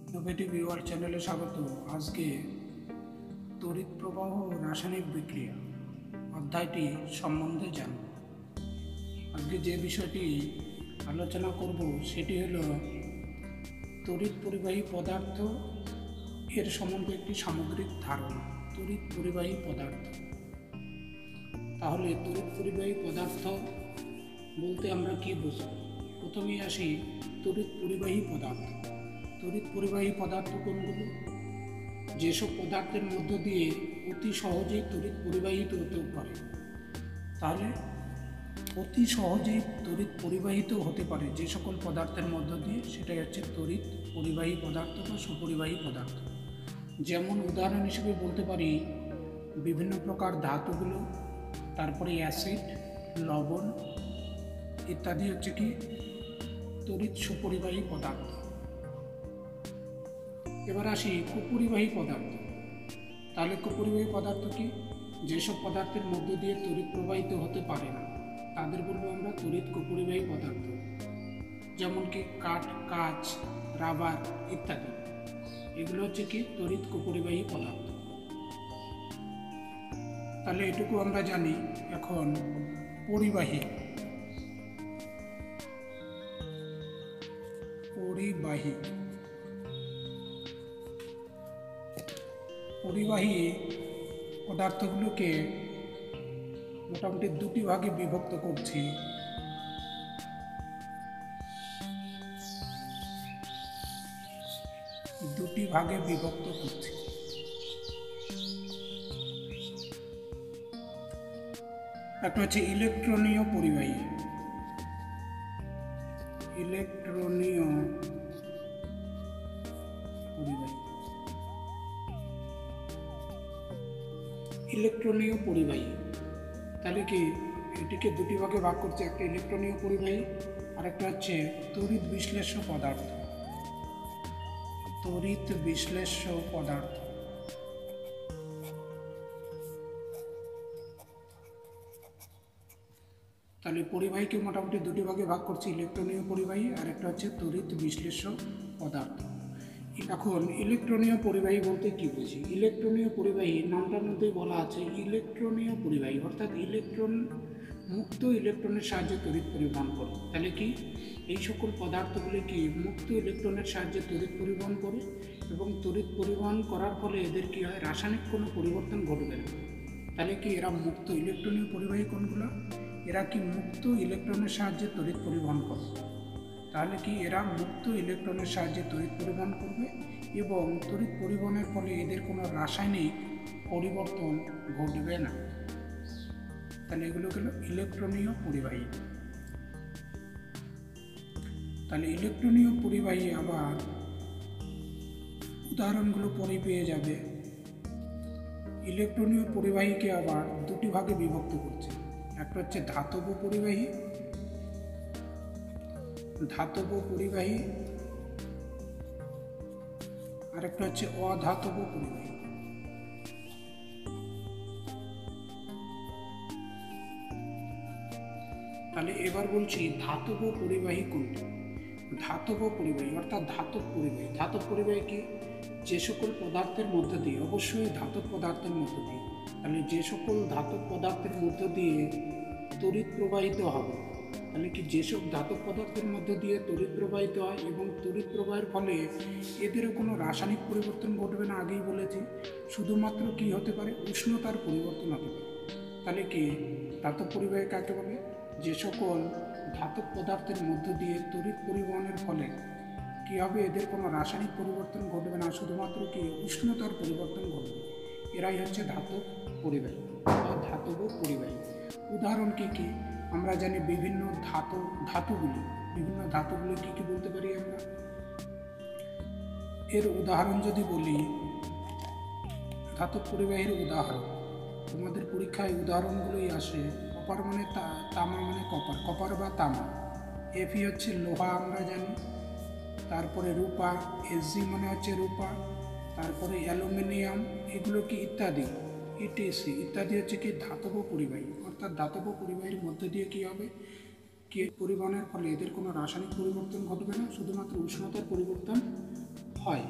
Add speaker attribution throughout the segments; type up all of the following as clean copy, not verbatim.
Speaker 1: Innovative UR চ্যানেলে স্বাগত। আজকে তড়িৎ প্রবাহ ও রাসায়নিক বিক্রিয়া অধ্যায়টি সম্বন্ধে জানব। আজকে যে বিষয়টি আলোচনা করব সেটি হলো তড়িৎ পরিবাহী পদার্থ এর সম্বন্ধে একটি সামগ্রিক ধারণা। তড়িৎ পরিবাহী পদার্থ, তাহলে তড়িৎ পরিবাহী পদার্থ বলতে আমরা কি বুঝি? প্রথমেই আসি তড়িৎ পরিবাহী পদার্থ। তড়িৎ পরিবাহী পদার্থ কোনগুলো? যেসব পদার্থের মধ্য দিয়ে অতি সহজেই তড়িৎ পরিবাহিত হতে পারে। তাহলে অতি সহজেই তড়িৎ পরিবাহিত হতে পারে যে সকল পদার্থের মধ্য দিয়ে, সেটাই হচ্ছে তড়িৎ পরিবাহী পদার্থ বা সুপরিবাহী পদার্থ। যেমন উদাহরণ হিসেবে বলতে পারি বিভিন্ন প্রকার ধাতুগুলো, তারপরে অ্যাসিড, লবণ ইত্যাদি হচ্ছে কি তড়িৎ সুপরিবাহী পদার্থ। এবার আসি কুপরিবাহী পদার্থ। তাহলে কুপরিবাহী পদার্থ কি? যেসব পদার্থের মধ্য দিয়ে তড়িৎ প্রবাহিত হতে পারে না তাদের বলবো আমরা তড়িৎ কুপরিবাহী পদার্থ। যেমন কি কাঠ, কাঁচ, রাবার ইত্যাদি, এগুলো হচ্ছে কি তড়িৎ কুপরিবাহী পদার্থ। তাহলে এটুকু আমরা জানি। এখন পরিবাহী পরিবাহী পরিবাহী পদার্থগুলোকে মোটামুটি দুটি ভাগে বিভক্ত করছি। একটা হচ্ছে ইলেকট্রনীয় পরিবাহী। ইলেকট্রনীয় পরিবাহী তাহলে কি এটিকে দুটি ভাগে ভাগ করছে, একটা ইলেকট্রনীয় পরিবাহী আর একটা হচ্ছে তড়িৎ বিশ্লেষ্য পদার্থ। তড়িৎ বিশ্লেষ্য পদার্থ। তাহলে পরিবাহীকে মোটামুটি দুটি ভাগে ভাগ করছে, ইলেকট্রনীয় পরিবাহী আর একটা হচ্ছে তড়িৎ বিশ্লেষ্য পদার্থ। এখন ইলেকট্রনীয় পরিবাহী বলতে কি বুঝি? ইলেকট্রনীয় পরিবাহী নামটার মধ্যেই বলা আছে ইলেকট্রনীয় পরিবাহী, অর্থাৎ ইলেকট্রন মুক্ত ইলেকট্রনের সাহায্যে তড়িৎ পরিবহন করে। তাহলে কি এই সকল পদার্থগুলি কি মুক্ত ইলেকট্রনের সাহায্যে তড়িৎ পরিবহন করে, এবং তড়িৎ পরিবহন করার ফলে এদের কি হয়? রাসায়নিক কোনো পরিবর্তন ঘটবে না। তাহলে কি এরা মুক্ত ইলেকট্রনীয় পরিবাহী কোনগুলো? এরা কি মুক্ত ইলেকট্রনের সাহায্যে তড়িৎ পরিবহন করে। তাহলে কি এরা মুক্ত ইলেকট্রনের সাহায্যে তড়িৎ পরিবহন করবে, এবং তড়িৎ পরিবহনের ফলে এদের কোনো রাসায়নিক পরিবর্তন ঘটবে না। তাহলে এগুলো হলো ইলেকট্রনীয় পরিবাহী। তাহলে ইলেকট্রনীয় পরিবাহী আবার উদাহরণগুলো পরে পেয়ে যাবে। ইলেকট্রনীয় পরিবাহীকে আবার দুটি ভাগে বিভক্ত করছে। একটা হচ্ছে ধাতব পরিবাহী, আর একটা হচ্ছে অধাতব পরিবাহী। তাহলে এবার বলছি ধাতব পরিবাহী কোনটি? ধাতব পরিবাহী অর্থাৎ ধাতব পরিবাহী। ধাতব পরিবাহী কি? যে সকল পদার্থের মধ্য দিয়ে, অবশ্যই ধাতব পদার্থের মধ্য দিয়ে, তাহলে যে সকল ধাতব পদার্থের মধ্য দিয়ে তড়িৎ প্রবাহিত হবে। তাহলে কি যেসব ধাতব পদার্থের মধ্য দিয়ে তড়িৎ প্রবাহিত হয় এবং তড়িৎ প্রবাহের ফলে এদেরও কোনো রাসায়নিক পরিবর্তন ঘটবে না, আগেই বলেছি। শুধুমাত্র কি হতে পারে? উষ্ণতার পরিবর্তন হতে পারে। তাহলে কি ধাতব পরিবাহী কাকে বলে? যে সকল ধাতব পদার্থের মধ্য দিয়ে তড়িৎ পরিবহনের ফলে কি হবে? এদের কোনো রাসায়নিক পরিবর্তন ঘটবে না, শুধুমাত্র কি উষ্ণতার পরিবর্তন ঘটবে। এরাই হচ্ছে ধাতব পরিবাহী বা ধাতব পরিবাহী। উদাহরণ কি কি? আমরা জানি বিভিন্ন ধাতুগুলি কি কি বলতে পারি আমরা? এর উদাহরণ যদি বলি, ধাতব পরিবাহীর উদাহরণ তোমাদের পরীক্ষায় উদাহরণগুলোই আসে। কপার মানে তামা মানে কপার বা তামা। এফি হচ্ছে লোহা আমরা জানি। তারপরে রূপা, এসজি মানে হচ্ছে রূপা। তারপরে অ্যালুমিনিয়াম, এগুলো কি ইত্যাদি, ইটিসি ইত্যাদি হচ্ছে কি ধাতব পরিবাহী। অর্থাৎ ধাতব পরিবাহীর মধ্যে দিয়ে কি হবে? কি পরিবহনের ফলে এদের কোনো রাসায়নিক পরিবর্তন ঘটবে না, শুধুমাত্র উষ্ণতার পরিবর্তন হয়।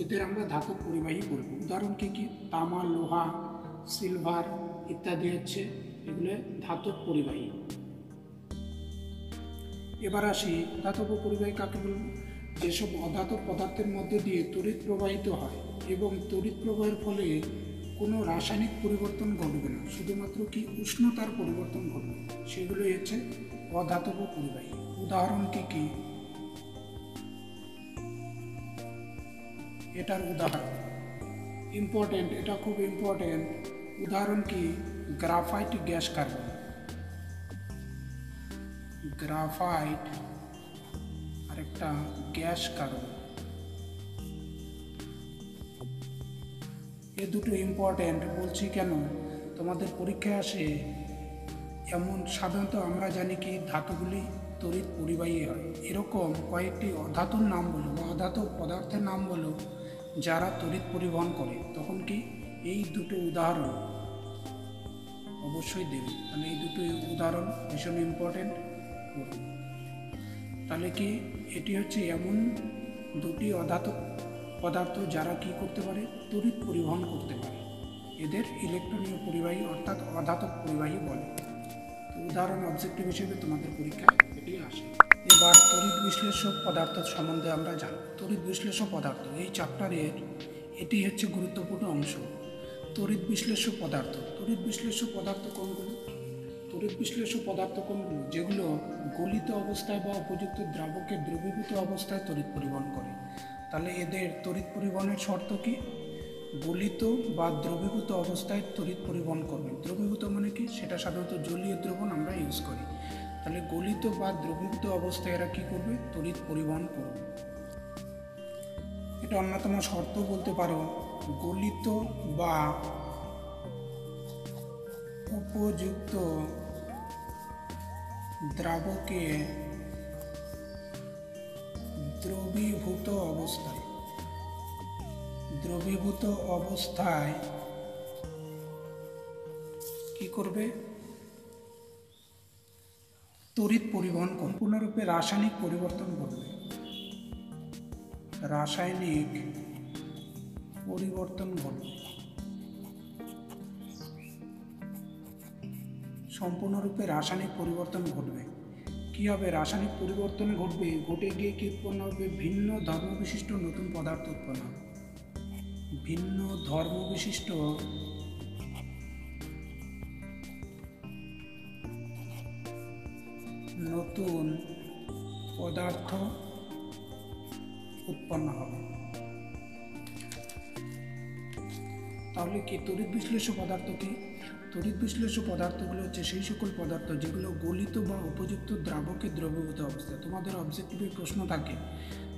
Speaker 1: এদের আমরা ধাতব পরিবাহী বলব। উদাহরণ কি? তামা, লোহা, সিলভার ইত্যাদি হচ্ছে এগুলো ধাতব পরিবাহী। এবার আসি ধাতব পরিবাহী কাকে বলব? যেসব অধাতব পদার্থের মধ্যে দিয়ে তড়িৎ প্রবাহিত হয় এবং তড়িৎ প্রবাহের ফলে কোনো রাসায়নিক পরিবর্তন ঘটবে না, শুধুমাত্র উষ্ণতার পরিবর্তন ঘটবে, সেগুলোই হচ্ছে অধাতব পরিবাহী। উদাহরণ কি? এটার উদাহরণ ইম্পর্টেন্ট, এটা খুব ইম্পর্টেন্ট। উদাহরণ কি? Graphite gas carbon. গ্রাফাইট আরেকটা গ্যাস কার্বন, এ দুটো ইম্পর্টেন্ট বলছি কেন? তোমাদের পরীক্ষায় আসে এমন, সাধারণত আমরা জানি কি ধাতুগুলি তড়িৎ পরিবাহী হয়, এরকম কয়েকটি অধাতুর নাম বলো বা অধাতব পদার্থের নাম বলো যারা তড়িৎ পরিবহন করে, তখন এই দুটো উদাহরণ অবশ্যই দেবে। তাহলে এই দুটো উদাহরণ ভীষণ ইম্পর্টেন্ট করবে। তাহলে এটি হচ্ছে এমন দুটি অধাতব পদার্থ যারা করতে পারে? তড়িৎ পরিবহন করতে পারে। এদের ইলেকট্রনীয় পরিবাহী অর্থাৎ অধাতব পরিবাহী বলে। তো উদাহরণ অবজেক্টিভ হিসেবে তোমাদের পরীক্ষায় এটি আসে। এবার তড়িৎ বিশ্লেষক পদার্থ সম্বন্ধে আমরা জানি। তড়িৎ বিশ্লেষক পদার্থ এই চ্যাপ্টারের এটি হচ্ছে গুরুত্বপূর্ণ অংশ। তড়িৎ বিশ্লেষক পদার্থ। তড়িৎ বিশ্লেষক পদার্থ কোনগুলো? তড়িৎ বিশ্লেষক পদার্থ কোনগুলো? যেগুলো গলিত অবস্থায় বা উপযুক্ত দ্রাবকে দ্রবীভূত অবস্থায় তড়িৎ পরিবহন করে। তাহলে এদের তড়িৎ পরিবহনের শর্ত কি? গলিত বা দ্রবীভূত অবস্থায় তড়িৎ পরিবহন করবে। দ্রবীভূত মানে কি? সেটা সাধারণত জলীয় দ্রবণ আমরা ইউজ করি। তাহলে গলিত বা দ্রবীভূত অবস্থায় এরা করবে? তড়িৎ পরিবহন করবে। এটা অন্যতম শর্ত বলতে পারো। গলিত বা উপযুক্ত দ্রাবকে দ্রবীভূত অবস্থায় কি করবে? তড়িৎ পরিবহন করবে। সম্পূর্ণরূপে রাসায়নিক পরিবর্তন করবে। রাসায়নিক পরিবর্তন ঘটবে। সম্পূর্ণরূপে রাসায়নিক পরিবর্তন ঘটবে। কি হবে? রাসায়নিক পরিবর্তন ঘটবে, ঘটে গিয়ে কি উৎপন্ন হবে? ভিন্ন ধর্মবিশিষ্ট নতুন পদার্থ উৎপন্ন হবে। ভিন্ন ধর্মবিশিষ্ট নতুন পদার্থ উৎপন্ন হবে। তাহলে তড়িৎ বিশ্লেষক পদার্থ কি? তড়িৎ বিশ্লেষক পদার্থগুলো হচ্ছে সেই সকল পদার্থ যেগুলো গলিত বা উপযুক্ত দ্রাবকে দ্রবীভূত অবস্থায়। তোমাদের অবজেক্টিভে প্রশ্ন থাকে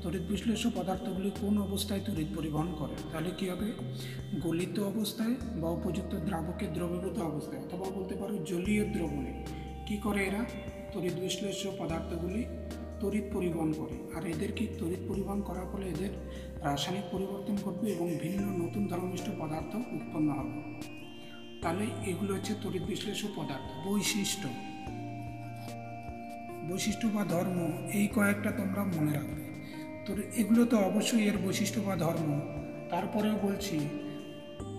Speaker 1: তড়িৎ বিশ্লেষক পদার্থগুলি কোন অবস্থায় তড়িৎ পরিবহন করে? তাহলে কি হবে? গলিত অবস্থায় বা উপযুক্ত দ্রাবকে দ্রবীভূত অবস্থায়, অথবা বলতে পারো জলীয় দ্রবণে। কি করে এরা? তড়িৎ বিশ্লেষক পদার্থগুলি তড়িৎ পরিবহন করে। আর এদের তড়িৎ পরিবহন করার ফলে এদের রাসায়নিক পরিবর্তন ঘটবে এবং ভিন্ন নতুন ধর্মনিষ্ঠ পদার্থ উৎপন্ন হবে। তাহলে এগুলো হচ্ছে তড়িৎ বিশ্লেষক পদার্থ। বৈশিষ্ট্য বা ধর্ম, এই কয়েকটা তোমরা মনে রাখবে। তো এগুলো তো অবশ্যই এর বৈশিষ্ট্য বা ধর্ম। তারপরেও বলছি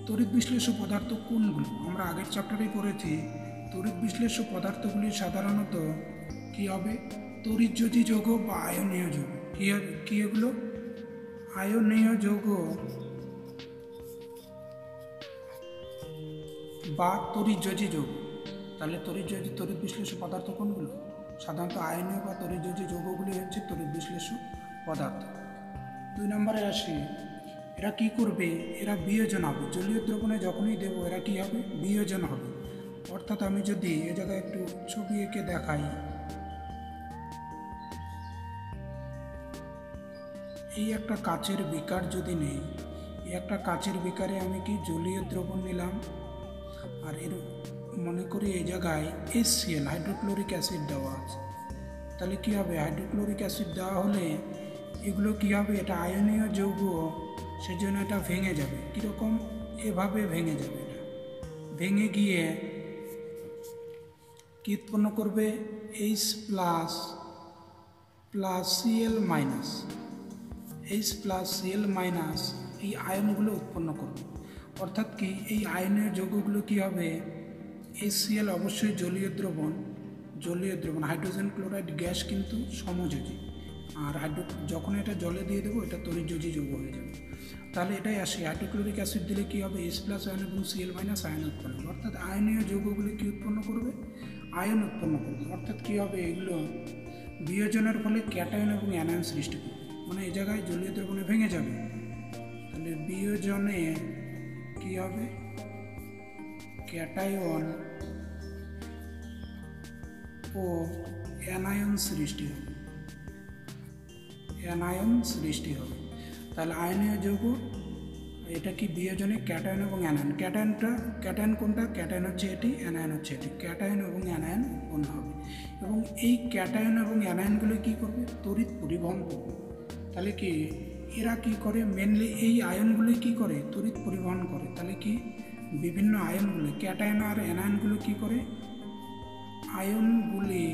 Speaker 1: তড়িৎ বিশ্লেষক পদার্থ কোনগুলো? আমরা আগের চ্যাপ্টারেই পড়েছি তড়িৎ বিশ্লেষক পদার্থগুলি সাধারণত কি হবে? তড়িৎযোজী যৌগ বা আয়নীয় যৌগ। কি এগুলো? আয়নীয় যৌগ বা তড়িৎযোজী যৌগ। তাহলে তড়িৎ বিশ্লেষক পদার্থ কোনগুলো? সাধারণত আয়নীয় বা তড়িৎযোজী যৌগগুলি হচ্ছে তড়িৎ বিশ্লেষক পদার্থ। 2 নম্বরে আসি, এরা কি করবে? এরা বিয়োজন হবে। জলীয় দ্রবণে যখনই দেবো এরা কি হবে? বিয়োজন হবে। অর্থাৎ আমি যদি এ জায়গায় একটু ছবি এঁকে দেখাই, এই একটা কাচের বিকার যদি নেই, এই একটা কাচের বিকারে আমি জলীয় দ্রবণ নিলাম, আর এর মনে করি এই জায়গায় HCl হাইড্রোক্লোরিক অ্যাসিড দেওয়া আছে। তাহলে কি হবে? হাইড্রোক্লোরিক অ্যাসিড দেওয়া হলে এগুলো কি হবে? এটা আয়নীয় যৌগ, সেজন্য এটা ভেঙে যাবে। কীরকম? এভাবে ভেঙে যাবে। এটা ভেঙে গিয়ে কি উৎপন্ন করবে? H plus Cl minus. H plus Cl minus এই আয়নগুলো উৎপন্ন করবে। অর্থাৎ কি, এই আয়নীয় যৌগগুলো কী হবে, HCl অবশ্যই জলীয় দ্রবণ, হাইড্রোজেন ক্লোরাইড গ্যাস কিন্তু সমযোজী, আর যখন এটা জলে দিয়ে দেবো এটা তড়িৎযোজী যৌগ হয়ে যাবে। তাহলে এটাই আসে, হাইড্রোক্লোরিক অ্যাসিড দিলে কী হবে, H+ আয়ন এবং Cl- আয়ন উৎপন্ন হবে। অর্থাৎ আয়নীয় যৌগগুলি কী উৎপন্ন করবে, আয়ন উৎপন্ন করবে। অর্থাৎ কী হবে, এগুলো বিয়োজনের ফলে ক্যাটায়ন এবং অ্যানায়ন সৃষ্টি করবে, মানে এই জায়গায় জলীয় দ্রবণে ভেঙে যাবে। তাহলে বিয়োজনে কী হবে, ক্যাটায়ন ও অ্যানায়ন সৃষ্টি হবে। তাহলে আয়নীয় যৌগ, এটা কি বিয়োজনে ক্যাটায়ন এবং অ্যানায়ন, ক্যাটায়ন কোনটা, ক্যাটায়ন হচ্ছে এটি, অ্যানায়ন হচ্ছে এটি, ক্যাটায়ন এবং অ্যানায়ন উৎপন্ন হবে। এবং এই ক্যাটায়ন এবং অ্যানায়নগুলো কী করবে, তড়িৎ পরিবহন করবে। তাহলে কি এরা কি করে, মেনলি এই আয়নগুলি কি করে, তড়িৎ পরিবহন করে। তাহলে কি বিভিন্ন আয়নগুলি, ক্যাটায়ন আর অ্যানায়নগুলো কি করে, আয়নগুলি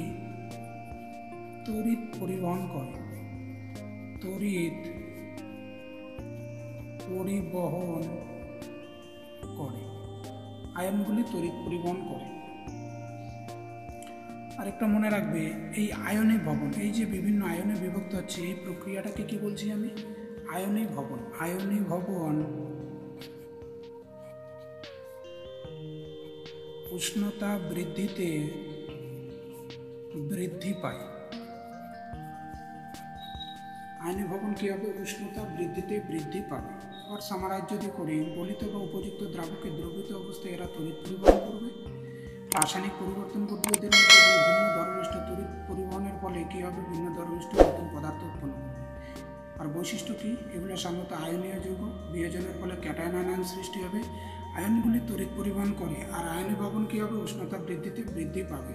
Speaker 1: তড়িৎ পরিবহন করে, আয়নগুলি তড়িৎ পরিবহন করে। আরেকটা মনে রাখবে, এই আয়নিক ভবন, এই যে বিভিন্ন আয়নে বিভক্ত হচ্ছে, এই প্রক্রিয়াটাকে কি বলছি আমি, আয়নিক ভবন উষ্ণতা বৃদ্ধিতে বৃদ্ধি পায়। আয়নিক ভবন কী হবে, উষ্ণতা বৃদ্ধিতে বৃদ্ধি পাবে। আর সামারাইজ যদি করি, গলিত বা উপযুক্ত দ্রাবকে দ্রবীত অবস্থায় এরা তড়িৎ পরিবহন করবে, রাসায়নিক পরিবর্তন করবে, এদের মধ্যে বিভিন্ন ধর্মিষ্ঠ তড়িৎ পরিবহনের ফলে কী হবে, ভিন্ন ধর্মিষ্ঠ নতুন পদার্থ উৎপন্ন করবে। আর বৈশিষ্ট্য কী, এগুলো সাধারণত আয়নীয় যৌগ, বিয়োজনের ফলে ক্যাটায়ন আয়ন সৃষ্টি হবে, আয়নগুলি তড়িৎ পরিবহন করে, আর আয়নিক ভবন কী হবে, উষ্ণতা বৃদ্ধিতে বৃদ্ধি পাবে।